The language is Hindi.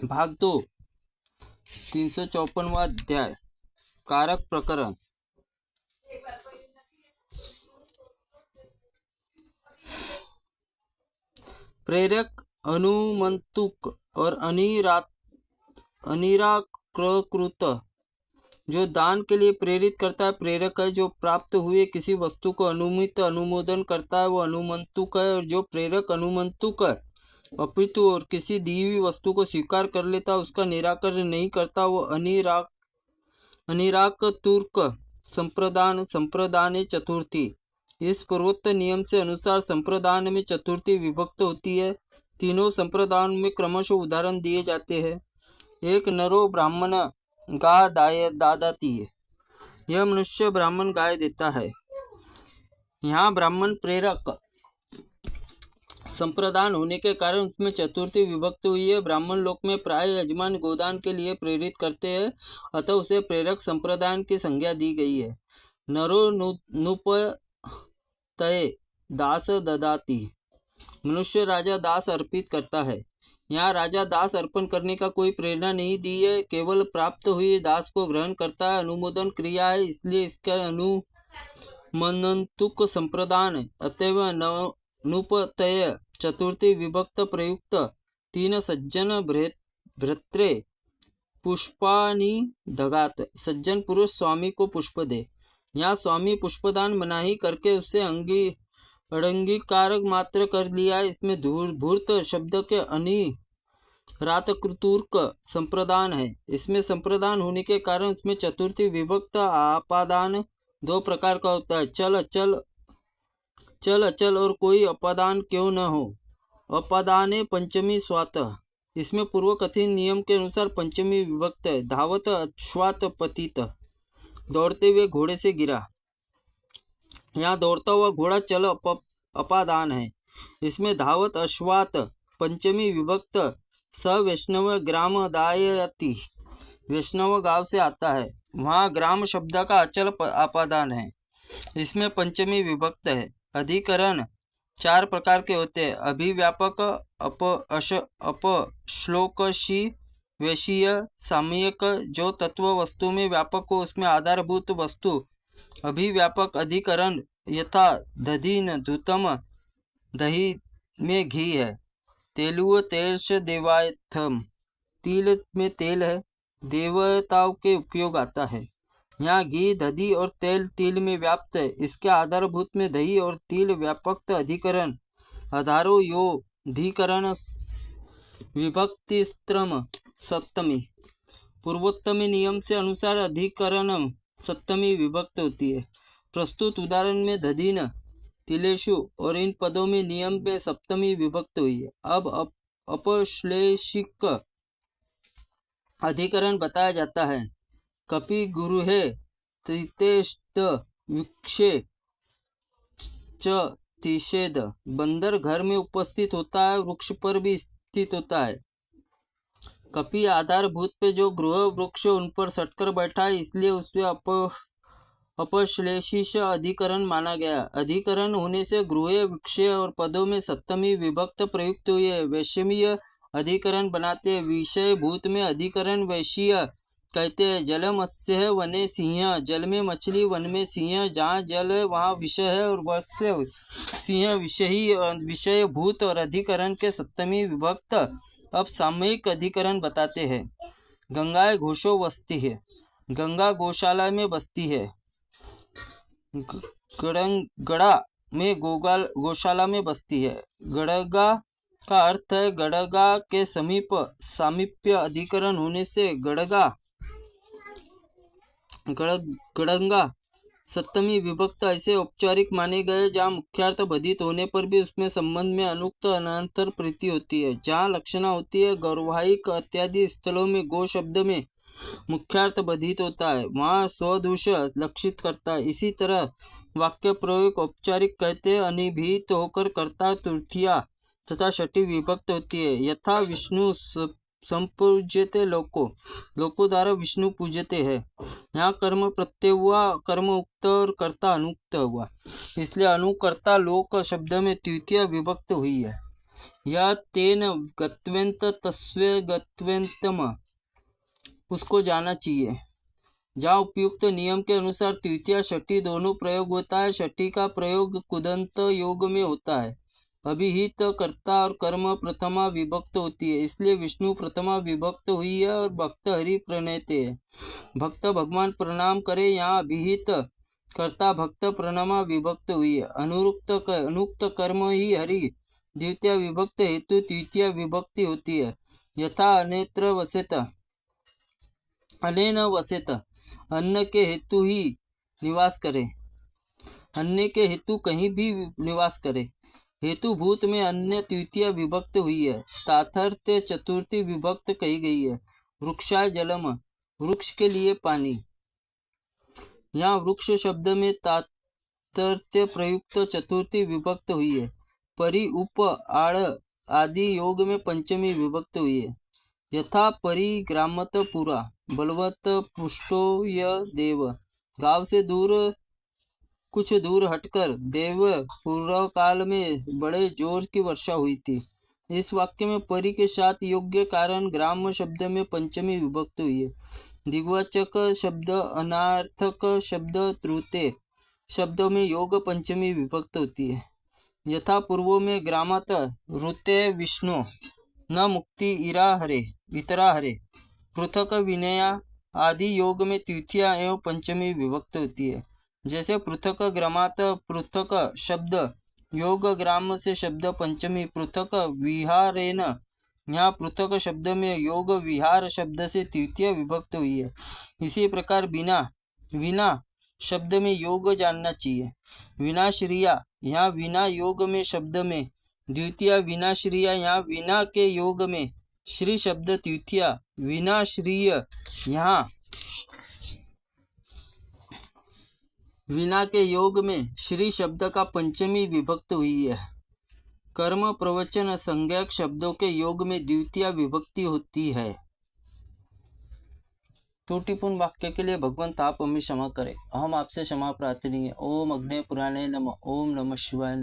भाग 2 354वां अध्याय कारक प्रकरण। प्रेरक, अनुमंतुक और अनिराकृत। जो दान के लिए प्रेरित करता है प्रेरक है, जो प्राप्त हुए किसी वस्तु को अनुमोदन करता है वो अनुमंतुक है, और जो प्रेरक अनुमंतुक है अपितु और किसी दी हुई वस्तु को स्वीकार कर लेता उसका निराकरण नहीं करता वो अनिराकतुर्क। संप्रदान चतुर्थी। इस पूर्वोक्त नियम से अनुसार संप्रदान में चतुर्थी विभक्त होती है। तीनों संप्रदान में क्रमशः उदाहरण दिए जाते हैं। एक नरो ब्राह्मण गाय दादाती है। यह मनुष्य ब्राह्मण गाय देता है। यहाँ ब्राह्मण प्रेरक संप्रदान होने के कारण उसमें चतुर्थी विभक्त हुई है। ब्राह्मण लोक में प्राय यजमान गोदान के लिए प्रेरित करते हैं, अतः उसे प्रेरक संप्रदान की संज्ञा दी गई है। नरो नुपतये दास ददाती। मनुष्य राजा दास अर्पित करता है। यहाँ राजा दास अर्पण करने का कोई प्रेरणा नहीं दी है, केवल प्राप्त हुए दास को ग्रहण करता है। अनुमोदन क्रिया है, इसलिए इसका अनुमंतुक संप्रदान अतएव नुपतय चतुर्थी विभक्त प्रयुक्त। तीन सज्जन भ्रत्रे पुष्पानि दगात। सज्जन पुरुष स्वामी को पुष्प दे। यहाँ स्वामी पुष्पदान मनाही करके उससे अड़ंगीकार मात्र कर लिया है। इसमें धूर्त शब्द के अनिरातकृतुर्क संप्रदान है। इसमें संप्रदान होने के कारण उसमें चतुर्थी विभक्त आपादान दो प्रकार का होता है, चल अचल और कोई अपादान क्यों न हो। अपादाने पंचमी स्वात। इसमें पूर्व कथित नियम के अनुसार पंचमी विभक्त है। धावत अश्वात पतित। दौड़ते हुए घोड़े से गिरा। यहाँ दौड़ता हुआ घोड़ा चल अपादान है। इसमें धावत अश्वात पंचमी विभक्त। स वैष्णव ग्राम दायती। वैष्णव गांव से आता है, वहाँ ग्राम शब्द का अचल अपादान है। इसमें पंचमी विभक्त है। अधिकरण चार प्रकार के होते हैं, अभिव्यापक, अपश्लोकशी, वैशीय, सामयिक। जो तत्व वस्तु में व्यापक हो उसमें आधारभूत वस्तु अभिव्यापक अधिकरण। यथा दधीन धूतम, दही में घी है। तेलुव तेलश देवायथम, तिल में तेल है, देवताओं के उपयोग आता है। यहाँ घी, दधी और तेल तिल में व्याप्त है। इसके आधारभूत में दही और तिल व्यापक अधिकरण। आधारो यो धिकरण विभक्तिस्त्रम सप्तमी। पूर्वोत्तमी नियम से अनुसार अधिकरण सप्तमी विभक्त होती है। प्रस्तुत उदाहरण में दधीन, तिलेशु और इन पदों में नियम में सप्तमी विभक्त हुई है। अब अपश्लेषिक अधिकरण बताया जाता है। कपि गुरुहे त्रितेष्ट विक्षे च तिषेद। बंदर घर में उपस्थित होता है, वृक्ष पर भी स्थित होता है। कपि आधारभूत पे जो गृह वृक्ष उन पर सटकर बैठा है, इसलिए उसमें अपश्लेषिष अधिकरण माना गया। अधिकरण होने से गृह वृक्ष और पदों में सप्तमी विभक्त प्रयुक्त हुई है। वैषम्य अधिकरण बनाते हैं। विषय भूत में अधिकरण वैशीय कहते हैं। जल मत्स्य वने सिंह। जल में मछली, वन में सिंह। जहाँ जल है वहाँ विषय है और मत्स्य सिंह विषयी विषय भूत और अधिकरण के सप्तमी विभक्त। अब सामयिक अधिकरण बताते हैं। गंगाएं घोषो बसती है। गंगा गौशाला में बसती है। गड़ा में गौशाला में बसती है। गड़गा का अर्थ है गड़गा के समीप। सामीप्य अधिकरण होने से गड़ंगा सप्तमी विभक्त ऐसे औपचारिक माने गए जहाँ मुख्यार्थ बाधित होने पर भी उसमें संबंध में अनुक्त अनंतर प्रीति होती है। जहाँ लक्षणा होती है गौरवाहिक इत्यादि स्थलों में गो शब्द में मुख्यार्थ बाधित होता है, वहाँ स्वदूष लक्षित करता है। इसी तरह वाक्य प्रयोग औपचारिक कहते हैं। अनिभीत होकर कर्ता तृतीया तथा छठी विभक्त होती है। यथा विष्णु संपूज्यते लोको द्वारा विष्णु पूजते हैं। यहाँ कर्म प्रत्यय हुआ, कर्म उक्त और कर्ता अनुक्त हुआ, इसलिए अनुकर्ता लोक शब्द में तृतीय विभक्त हुई है। या तेन गत्वेंत तस्वे गत्वेंतम, उसको जाना चाहिए। जहाँ उपयुक्त नियम के अनुसार तृतीया षठी दोनों प्रयोग होता है, षठी का प्रयोग कुदंत योग में होता है। अभिहित कर्ता और कर्म प्रथमा विभक्त होती है, इसलिए विष्णु प्रथमा विभक्त हुई है और भक्त हरि प्रणेते है। भक्त भगवान प्रणाम करे, यहाँ अभिहित कर्ता भक्त प्रणमा विभक्त हुई है। अनुक्त कर्म ही हरि द्वितीय विभक्त हेतु तृतीय विभक्ति होती है। यथा अनेत्र वसेत, अनेन वसेत, अन्न के हेतु ही निवास करे, अन्य के हेतु कहीं भी निवास करे। हेतु भूत में अन्य तृतीय विभक्त हुई है, ताथर्थ चतुर्थी विभक्त कही गई है। वृक्षाय जलम, वृक्ष के लिए पानी। यहाँ वृक्ष शब्द में ताथर्थ प्रयुक्त चतुर्थी विभक्त हुई है। परि उप आड़ आदि योग में पंचमी विभक्त हुई है। यथा परिग्रामत पुरा, बलवत पुष्टो य देव, गांव से दूर कुछ दूर हटकर देव पूर्व काल में बड़े जोर की वर्षा हुई थी। इस वाक्य में परि के साथ योग्य कारण ग्राम शब्द में पंचमी विभक्त हुई है। दिग्वाचक शब्द, अनार्थक शब्द, त्रुते शब्दों में योग पंचमी विभक्त होती है। यथा पूर्वों में ग्रामत ऋते विष्णु न मुक्ति इतरा हरे, पृथक विनया आदि योग में तृतीया एवं पंचमी विभक्त होती है। जैसे पृथक ग्रामात पृथक शब्द योग ग्राम से शब्द पंचमी, पृथक विहारेन, यहाँ पृथक शब्द में योग विहार शब्द से तृतीय विभक्त हुई है। इसी प्रकार विना शब्द में योग जानना चाहिए। विनाश्रिया, यहाँ विना योग में शब्द में द्वितीय, विनाश्रिया यहाँ विना के योग में श्री शब्द तृतीया, विनाश्रिय यहाँ विना के योग में श्री शब्द का पंचमी विभक्त हुई है। कर्म प्रवचन संज्ञक शब्दों के योग में द्वितीय विभक्ति होती है। त्रुटिपूर्ण वाक्य के लिए भगवंत आप हमें क्षमा करें, हम आपसे क्षमा प्रार्थनी है। ओम अग्नि पुराणे नमः, ओम नमः शिवाय।